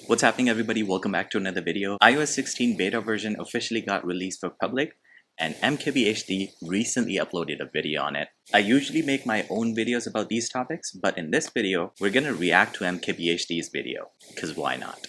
What's happening, everybody? Welcome back to another video. iOS 16 beta version officially got released for public, and MKBHD recently uploaded a video on it. I usually make my own videos about these topics, but in this video, we're gonna react to MKBHD's video, because why not?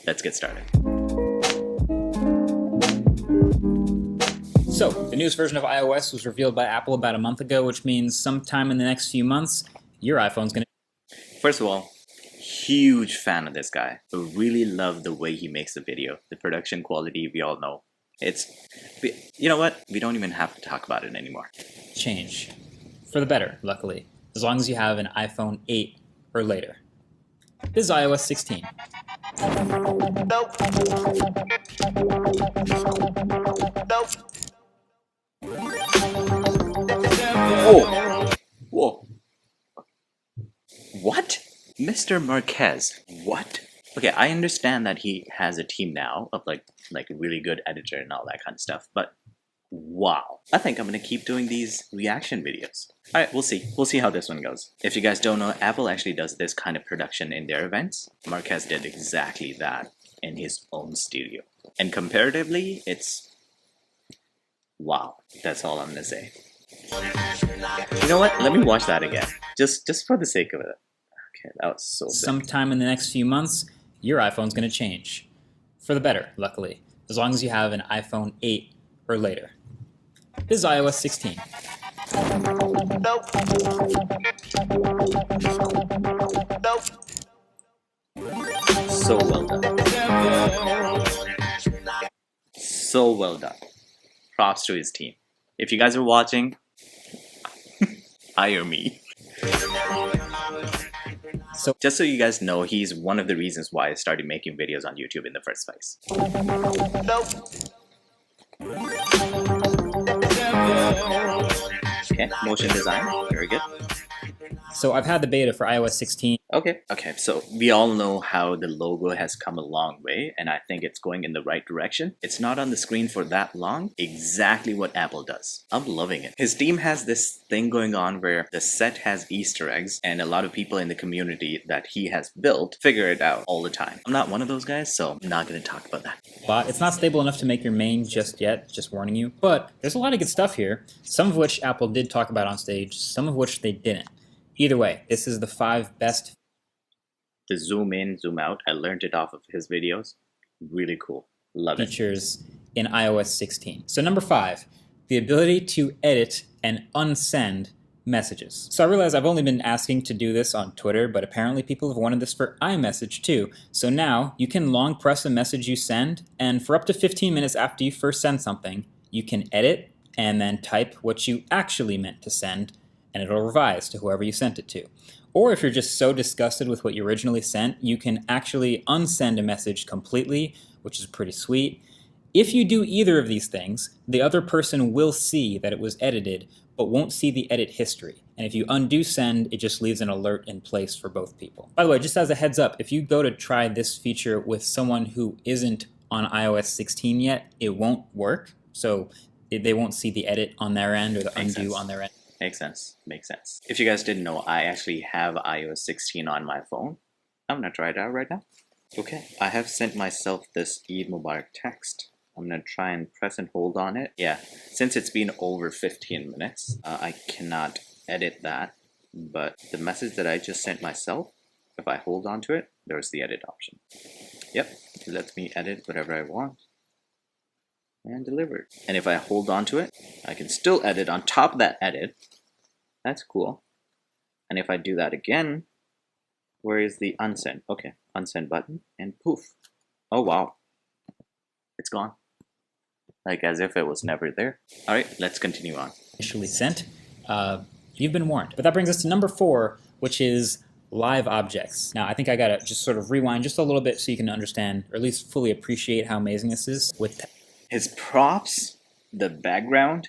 Let's get started. So, the newest version of iOS was revealed by Apple about a month ago, which means sometime in the next few months, your iPhone's gonna... First of all, huge fan of this guy. I really love the way he makes the video. The production quality, we all know. You know what? We don't even have to talk about it anymore. change. For the better, luckily. As long as you have an iPhone 8 or later. This is iOS 16. Oh! Whoa! What? Mr. Marques, what? Okay, I understand that he has a team now of like a really good editor and all that kind of stuff, but wow. I think I'm gonna keep doing these reaction videos. Alright, we'll see. We'll see how this one goes. If you guys don't know, Apple actually does this kind of production in their events. Marques did exactly that in his own studio. And comparatively, it's... wow. That's all I'm gonna say. You know what? Let me watch that again. Just for the sake of it. Okay, that was so sick. Sometime in the next few months, your iPhone's gonna change. For the better, luckily. As long as you have an iPhone 8 or later. This is iOS 16. So well done. So well done. Props to his team. If you guys are watching, hire me. So, just so you guys know, he's one of the reasons why I started making videos on YouTube in the first place. Okay, motion design, very good. So I've had the beta for iOS 16. Okay, so we all know how the logo has come a long way, and I think it's going in the right direction. It's not on the screen for that long, exactly what Apple does. I'm loving it. His team has this thing going on where the set has Easter eggs, and a lot of people in the community that he has built figure it out all the time. I'm not one of those guys, so I'm not going to talk about that. But it's not stable enough to make your main just yet, just warning you. But there's a lot of good stuff here, some of which Apple did talk about on stage, some of which they didn't. Either way, this is the 5 best. The zoom in, zoom out, I learned it off of his videos. Really cool. Love it. Features in iOS 16. So number 5, the ability to edit and unsend messages. So I realize I've only been asking to do this on Twitter, but apparently people have wanted this for iMessage too. So now you can long press a message you send, and for up to 15 minutes after you first send something, you can edit and then type what you actually meant to send, and it'll revise to whoever you sent it to. Or if you're just so disgusted with what you originally sent, you can actually unsend a message completely, which is pretty sweet. If you do either of these things, the other person will see that it was edited, but won't see the edit history. And if you undo send, it just leaves an alert in place for both people. By the way, just as a heads up, if you go to try this feature with someone who isn't on iOS 16 yet, it won't work. So they won't see the edit on their end or the undo on their end. Makes sense. Makes sense. If you guys didn't know, I actually have iOS 16 on my phone. I'm gonna try it out right now. Okay, I have sent myself this Eid Mubarak text. I'm gonna try and press and hold on it. Yeah, since it's been over 15 minutes, I cannot edit that. But the message that I just sent myself, if I hold on to it, there's the edit option. Yep, it lets me edit whatever I want. And delivered. And if I hold on to it, I can still edit on top of that edit. That's cool. And if I do that again, where is the unsend? Okay, unsend button, and poof. Oh wow, it's gone. Like as if it was never there. All right, let's continue on. Initially sent, you've been warned. But that brings us to number 4, which is live objects. Now, I think I gotta just sort of rewind just a little bit so you can understand, or at least fully appreciate how amazing this is with his props, the background,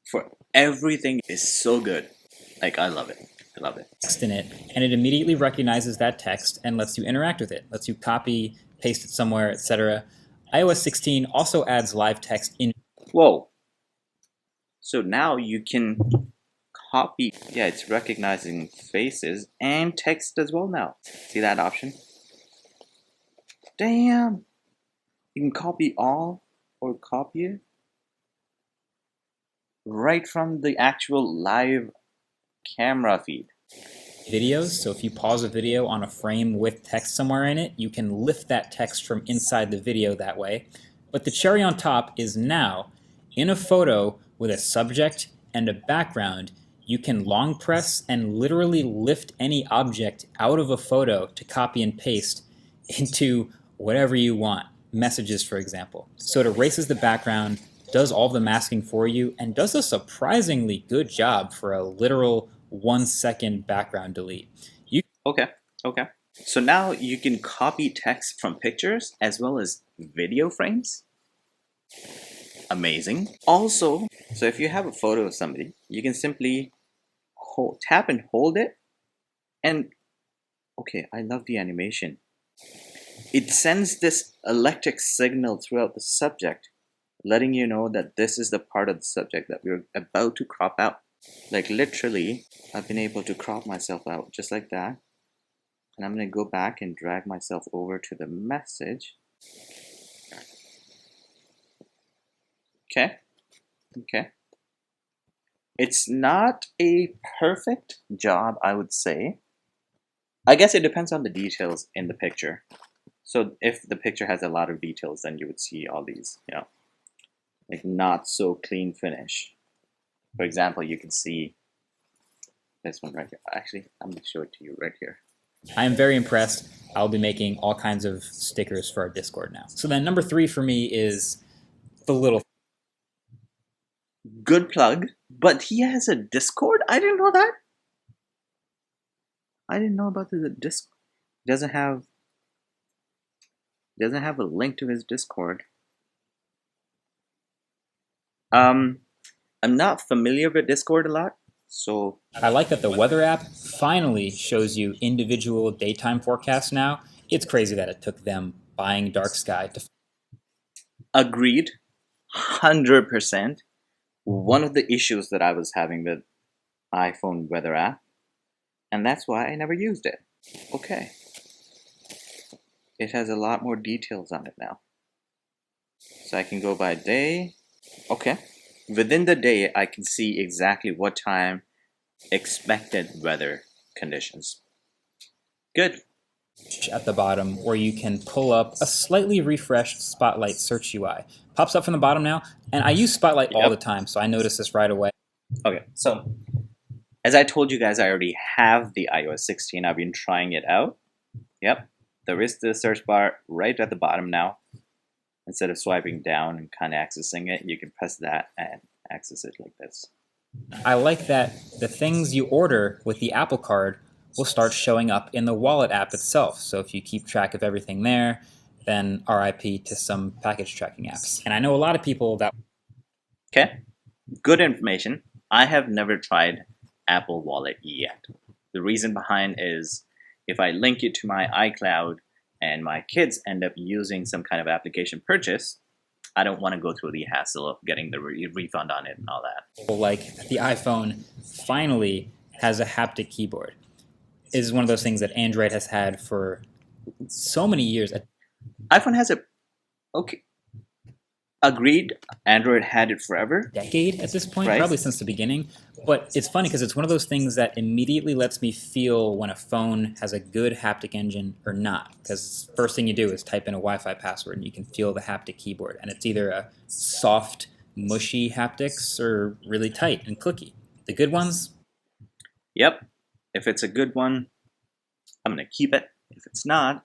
for everything is so good. Like, I love it. I love it. Text in it, and it immediately recognizes that text and lets you interact with it. Lets you copy, paste it somewhere, etc. iOS 16 also adds live text in. Whoa. So now you can copy. Yeah, it's recognizing faces and text as well now. See that option? Damn! You can copy all or copy it right from the actual live camera feed. Videos, so if you pause a video on a frame with text somewhere in it, you can lift that text from inside the video that way. But the cherry on top is now, in a photo with a subject and a background, you can long press and literally lift any object out of a photo to copy and paste into whatever you want. Messages, for example. So it erases the background, does all the masking for you, and does a surprisingly good job for a literal 1 second background delete. Okay. So now you can copy text from pictures as well as video frames. Amazing. Also, so if you have a photo of somebody, you can simply tap and hold it, and okay, I love the animation. It sends this electric signal throughout the subject, letting you know that this is the part of the subject that we're about to crop out. Like literally, I've been able to crop myself out just like that. And I'm going to go back and drag myself over to the message. Okay. It's not a perfect job, I would say. I guess it depends on the details in the picture. So if the picture has a lot of details, then you would see all these, like not so clean finish. For example, you can see this one right here. Actually, I'm going to show it to you right here. I am very impressed. I'll be making all kinds of stickers for our Discord now. So then number 3 for me is the little... Good plug, but he has a Discord? I didn't know that. I didn't know about the Discord. Doesn't have a link to his Discord. I'm not familiar with Discord a lot, so I like that the weather app finally shows you individual daytime forecasts now. It's crazy that it took them buying dark sky to... Agreed, 100%. One of the issues that I was having with iPhone weather app, and that's why I never used it. Okay. It has a lot more details on it now. So I can go by day. Okay. Within the day, I can see exactly what time, expected weather conditions. Good. At the bottom, where you can pull up a slightly refreshed Spotlight search UI. Pops up from the bottom now, and I use Spotlight all the time, so I noticed this right away. Okay, so as I told you guys, I already have the iOS 16. I've been trying it out. Yep, there is the search bar right at the bottom now. Instead of swiping down and kind of accessing it, you can press that and access it like this. I like that the things you order with the Apple Card will start showing up in the Wallet app itself. So if you keep track of everything there, then RIP to some package tracking apps. And I know a lot of people that... Okay, good information. I have never tried Apple Wallet yet. The reason behind is if I link it to my iCloud and my kids end up using some kind of application purchase, I don't want to go through the hassle of getting the refund on it and all that. Like the iPhone finally has a haptic keyboard. It is one of those things that Android has had for so many years. iPhone has a... Okay. Agreed. Android had it forever. Decade at this point, right? Probably since the beginning. But it's funny because it's one of those things that immediately lets me feel when a phone has a good haptic engine or not. Because first thing you do is type in a Wi-Fi password and you can feel the haptic keyboard. And it's either a soft, mushy haptics or really tight and clicky. The good ones? Yep. If it's a good one, I'm going to keep it. If it's not,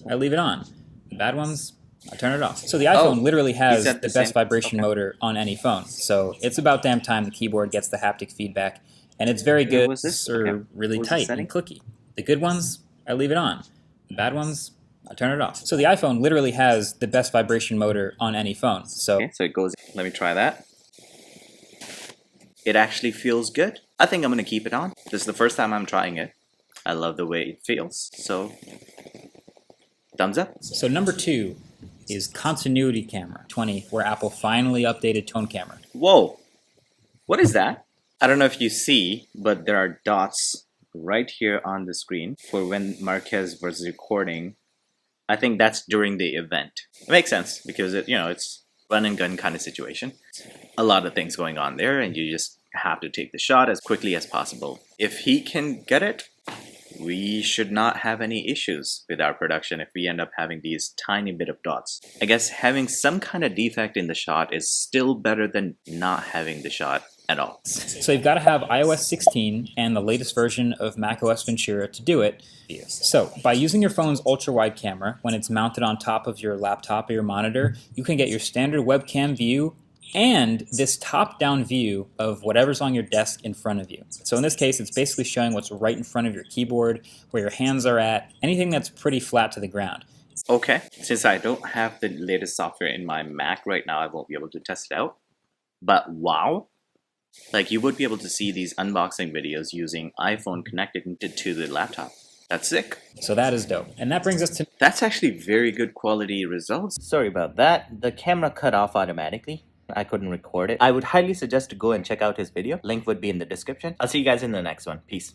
I leave it on. The bad ones, I turn it off. So the iPhone literally has the best vibration motor on any phone. So it's about damn time the keyboard gets the haptic feedback. And it's very good or really tight and clicky. The good ones, I leave it on. The bad ones, I turn it off. So the iPhone literally has the best vibration motor on any phone. So it goes... Let me try that. It actually feels good. I think I'm going to keep it on. This is the first time I'm trying it. I love the way it feels. So, thumbs up. So number 2 is Continuity Camera 20, where Apple finally updated Tone Camera. Whoa. What is that? I don't know if you see, but there are dots right here on the screen for when Marques was recording I think that's during the event. It makes sense because it's run and gun kind of situation. A lot of things going on there, and you just have to take the shot as quickly as possible. If he can get it, we should not have any issues with our production if we end up having these tiny bit of dots. I guess having some kind of defect in the shot is still better than not having the shot at all. So you've got to have iOS 16 and the latest version of macOS Ventura to do it. So by using your phone's ultra-wide camera, when it's mounted on top of your laptop or your monitor, you can get your standard webcam view and this top-down view of whatever's on your desk in front of you. So in this case, it's basically showing what's right in front of your keyboard, where your hands are at, anything that's pretty flat to the ground. Okay, since I don't have the latest software in my Mac right now, I won't be able to test it out. But wow! Like, you would be able to see these unboxing videos using iPhone connected to the laptop. That's sick. So that is dope. And that brings us to... That's actually very good quality results. Sorry about that. The camera cut off automatically. I couldn't record it. I would highly suggest to go and check out his video. Link would be in the description. I'll see you guys in the next one. Peace.